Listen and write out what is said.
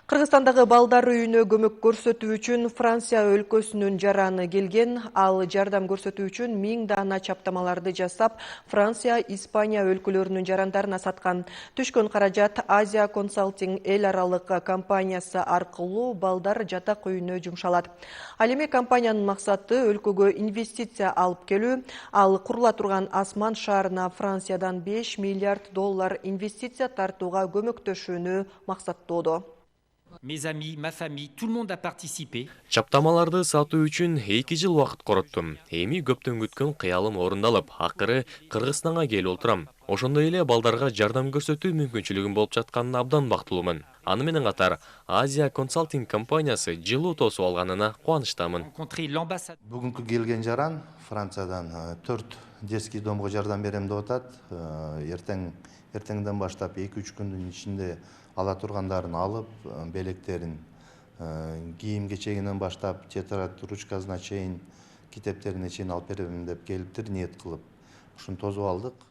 Кыргызстандагы балдар үйүнө көмөк көрсөтүү үчүн Франция өлкөсүнүн жараны келген. Ал жардам көрсөтүү үчүн 1000 дана чаптамаларды жасап, Франция, Испания өлкөлөрүнүн жарандарына саткан. Түшкөн каражат Азия Консалтинг эл аралык компаниясы аркылуу балдар жатак үйүнө жумшалат. Ал эми компаниянын максаты өлкөгө инвестиция алып келүү. Ал курула турган Асман шаарына Франциядан 5 миллиард доллар инвестиция тартууга көмөктөшүүнү максаттоодо. Mes amis, ma famille, tout le monde a participé. Чаптамаларды сатуу үчүн 2 жыл убакыт короттум. Эми көптөн күткөн кыялым орундалып, акыры Кыргызстанга келип отурам. Ошондой эле балдарга жардам көрсөтүү мүмкүнчүлүгүм болуп жатканына абдан бактылуумун. Аны менен катар Азия Консалтинг компаниясы жылуу тосуп алганына кубанычтамын. Rencontrer l'ambassade. Бүгүнкү келген жаран Франциядан 4 детский домго жардам берем деп атат. Эртеңден баштап 2-3 күндүн ичинде ала тургандарын алып, белектерин, кийим кечегинен баштап, тетрадь, ручкасына чейин, китептерине чейин алып берем деп келиптир, ниет кылып. Ушуну тосуп алдык.